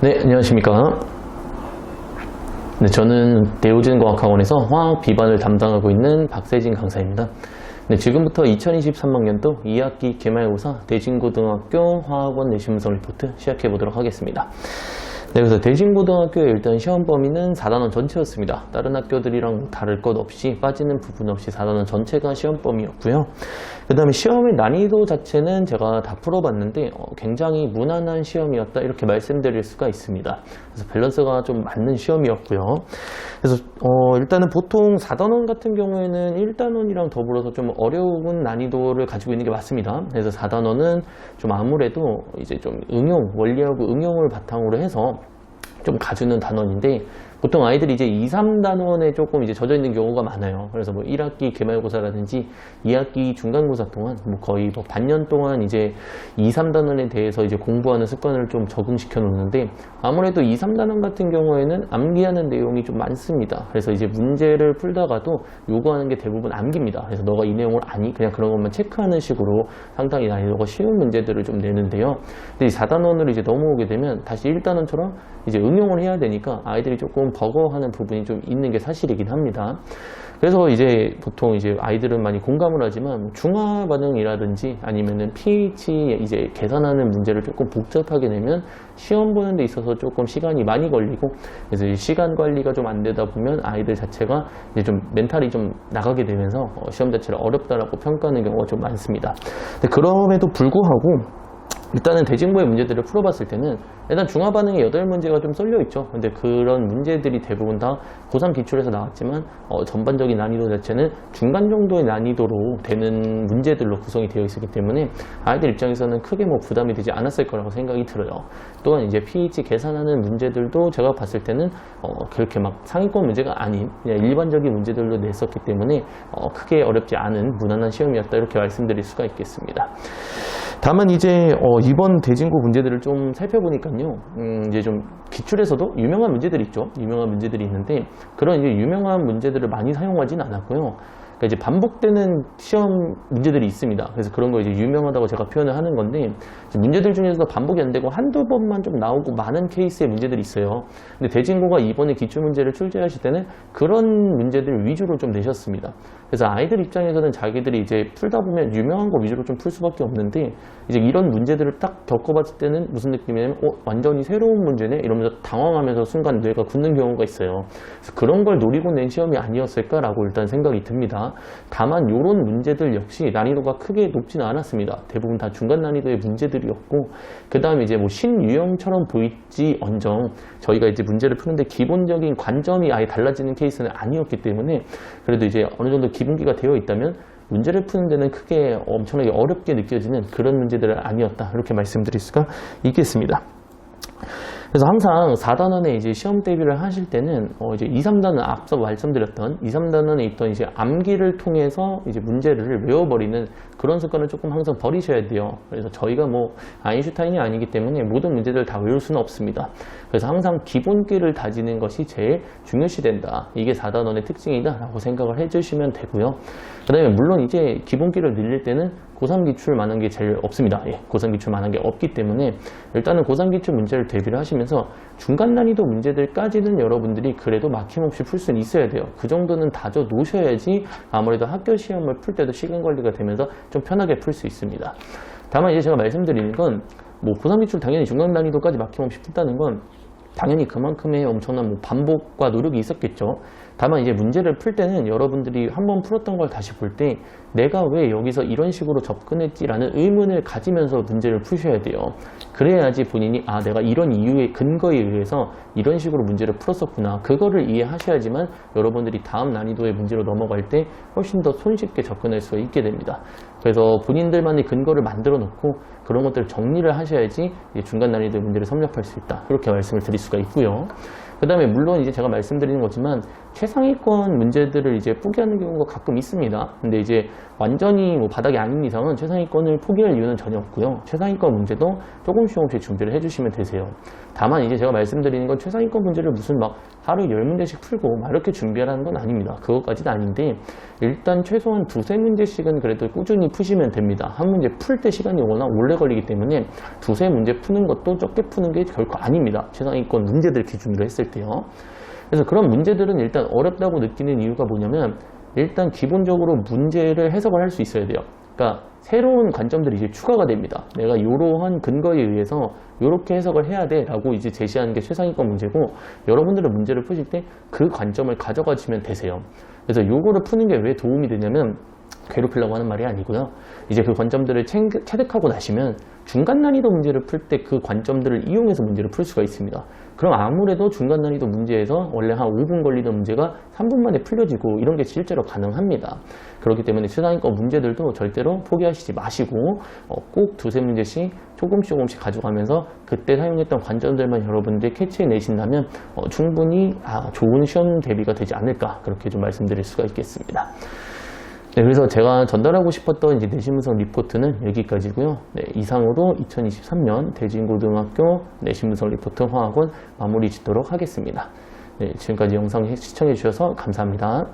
네, 안녕하십니까. 네, 저는 대우진과학학원에서 화학 비반을 담당하고 있는 박세진 강사입니다. 네, 지금부터 2023학년도 2학기 기말고사 대진고등학교 화학원 내신분석 리포트 시작해 보도록 하겠습니다. 네, 그래서 대진고등학교의 일단 시험 범위는 4단원 전체였습니다. 다른 학교들이랑 다를 것 없이 빠지는 부분 없이 4단원 전체가 시험 범위였고요. 그 다음에 시험의 난이도 자체는 제가 다 풀어봤는데 굉장히 무난한 시험이었다 이렇게 말씀드릴 수가 있습니다. 그래서 밸런스가 좀 맞는 시험이었고요. 그래서 일단은 보통 4단원 같은 경우에는 1단원이랑 더불어서 좀 어려운 난이도를 가지고 있는 게 맞습니다. 그래서 4단원은 좀 아무래도 이제 좀 응용, 원리하고 응용을 바탕으로 해서 좀 가주는 단원인데 보통 아이들이 이제 2, 3단원에 조금 이제 젖어 있는 경우가 많아요. 그래서 뭐 1학기 기말고사라든지 2학기 중간고사 동안 뭐 거의 뭐 반년 동안 이제 2, 3단원에 대해서 이제 공부하는 습관을 좀 적응시켜 놓는데 아무래도 2, 3단원 같은 경우에는 암기하는 내용이 좀 많습니다. 그래서 이제 문제를 풀다가도 요구하는 게 대부분 암기입니다. 그래서 너가 이 내용을 아니? 그냥 그런 것만 체크하는 식으로 상당히 난이도가 쉬운 문제들을 좀 내는데요. 근데 이 4단원으로 이제 넘어오게 되면 다시 1단원처럼 이제 응용을 해야 되니까 아이들이 조금 버거워하는 부분이 좀 있는 게 사실이긴 합니다. 그래서 이제 보통 이제 아이들은 많이 공감을 하지만 중화 반응이라든지 아니면은 pH 이제 계산하는 문제를 조금 복잡하게 내면 시험 보는 데 있어서 조금 시간이 많이 걸리고 그래서 이 시간 관리가 좀 안 되다 보면 아이들 자체가 이제 좀 멘탈이 좀 나가게 되면서 시험 자체를 어렵다라고 평가하는 경우가 좀 많습니다. 근데 그럼에도 불구하고 일단은 대진고의 문제들을 풀어봤을 때는 일단 중화 반응에 8문제가 좀 쏠려있죠. 근데 그런 문제들이 대부분 다 고3 기출에서 나왔지만 전반적인 난이도 자체는 중간 정도의 난이도로 되는 문제들로 구성이 되어 있었기 때문에 아이들 입장에서는 크게 뭐 부담이 되지 않았을 거라고 생각이 들어요. 또한 이제 pH 계산하는 문제들도 제가 봤을 때는 그렇게 막 상위권 문제가 아닌 그냥 일반적인 문제들로 냈었기 때문에 크게 어렵지 않은 무난한 시험이었다 이렇게 말씀드릴 수가 있겠습니다. 다만 이제 이번 대진고 문제들을 좀 살펴보니까요, 이제 좀 기출에서도 유명한 문제들이 있죠. 유명한 문제들이 있는데 그런 이제 유명한 문제들을 많이 사용하진 않았고요. 그러니까 이제 반복되는 시험 문제들이 있습니다. 그래서 그런 거 이제 유명하다고 제가 표현을 하는 건데 문제들 중에서도 반복이 안 되고 한두 번만 좀 나오고 많은 케이스의 문제들이 있어요. 근데 대진고가 이번에 기출문제를 출제하실 때는 그런 문제들 위주로 좀 내셨습니다. 그래서 아이들 입장에서는 자기들이 이제 풀다 보면 유명한 거 위주로 좀 풀 수밖에 없는데 이제 이런 문제들을 딱 겪어봤을 때는 무슨 느낌이냐면 완전히 새로운 문제네 이러면서 당황하면서 순간 뇌가 굳는 경우가 있어요. 그래서 그런 걸 노리고 낸 시험이 아니었을까라고 일단 생각이 듭니다. 다만 이런 문제들 역시 난이도가 크게 높지는 않았습니다. 대부분 다 중간 난이도의 문제들이었고 그 다음에 이제 뭐 신유형처럼 보일지언정 저희가 이제 문제를 푸는데 기본적인 관점이 아예 달라지는 케이스는 아니었기 때문에 그래도 이제 어느 정도 기본기가 되어 있다면 문제를 푸는 데는 크게 엄청나게 어렵게 느껴지는 그런 문제들은 아니었다 이렇게 말씀드릴 수가 있겠습니다. 그래서 항상 4단원에 이제 시험 대비를 하실 때는 이제 2, 3단원 앞서 말씀드렸던 2, 3단원에 있던 이제 암기를 통해서 이제 문제를 외워버리는 그런 습관을 조금 항상 버리셔야 돼요. 그래서 저희가 뭐 아인슈타인이 아니기 때문에 모든 문제들을 다 외울 수는 없습니다. 그래서 항상 기본기를 다지는 것이 제일 중요시 된다. 이게 4단원의 특징이다 라고 생각을 해주시면 되고요. 그 다음에 물론 이제 기본기를 늘릴 때는 고3 기출만한 게 제일 없습니다. 고3 기출만한 게 없기 때문에 일단은 고3 기출 문제를 대비를 하시면서 중간 난이도 문제들까지는 여러분들이 그래도 막힘없이 풀 수는 있어야 돼요. 그 정도는 다져 놓으셔야지 아무래도 학교 시험을 풀 때도 시간 관리가 되면서 좀 편하게 풀 수 있습니다. 다만 이제 제가 말씀드리는 건 뭐 고3 기출 당연히 중간 난이도까지 막힘없이 푼다는 건 당연히 그만큼의 엄청난 뭐 반복과 노력이 있었겠죠. 다만 이제 문제를 풀 때는 여러분들이 한번 풀었던 걸 다시 볼 때 내가 왜 여기서 이런 식으로 접근했지라는 의문을 가지면서 문제를 푸셔야 돼요. 그래야지 본인이 내가 이런 이유의 근거에 의해서 이런 식으로 문제를 풀었었구나. 그거를 이해하셔야지만 여러분들이 다음 난이도의 문제로 넘어갈 때 훨씬 더 손쉽게 접근할 수가 있게 됩니다. 그래서 본인들만의 근거를 만들어 놓고 그런 것들을 정리를 하셔야지 중간 난이도의 문제를 섭렵할 수 있다. 그렇게 말씀을 드릴 수가 있고요. 그 다음에 물론 이제 제가 말씀드리는 거지만 최상위권 문제들을 이제 포기하는 경우가 가끔 있습니다. 근데 이제 완전히 뭐 바닥이 아닌 이상은 최상위권을 포기할 이유는 전혀 없고요. 최상위권 문제도 조금씩 준비를 해주시면 되세요. 다만 이제 제가 말씀드리는 건 최상위권 문제를 무슨 막 하루 10문제씩 풀고 막 이렇게 준비하라는 건 아닙니다. 그것까지는 아닌데 일단 최소한 두세 문제씩은 그래도 꾸준히 푸시면 됩니다. 한 문제 풀 때 시간이 워낙 오래 걸리기 때문에 두세 문제 푸는 것도 적게 푸는 게 결코 아닙니다. 최상위권 문제들 기준으로 했을 때요. 그래서 그런 문제들은 일단 어렵다고 느끼는 이유가 뭐냐면 일단 기본적으로 문제를 해석을 할 수 있어야 돼요. 그러니까 새로운 관점들이 이제 추가가 됩니다. 내가 이러한 근거에 의해서 이렇게 해석을 해야 돼 라고 이제 제시하는 게 최상위권 문제고, 여러분들은 문제를 푸실 때 그 관점을 가져가시면 되세요. 그래서 요거를 푸는 게 왜 도움이 되냐면 괴롭히려고 하는 말이 아니고요. 이제 그 관점들을 체득하고 나시면 중간 난이도 문제를 풀 때 그 관점들을 이용해서 문제를 풀 수가 있습니다. 그럼 아무래도 중간 난이도 문제에서 원래 한 5분 걸리던 문제가 3분 만에 풀려지고 이런 게 실제로 가능합니다. 그렇기 때문에 최상위권 문제들도 절대로 포기하시지 마시고 꼭 두세 문제씩 조금씩 가져가면서 그때 사용했던 관점들만 여러분들 캐치해내신다면 충분히 좋은 시험 대비가 되지 않을까, 그렇게 좀 말씀드릴 수가 있겠습니다. 네, 그래서 제가 전달하고 싶었던 이제 내신분석 리포트는 여기까지고요. 네, 이상으로 2023년 대진고등학교 내신분석 리포트 화학원 마무리 짓도록 하겠습니다. 네, 지금까지 영상 시청해 주셔서 감사합니다.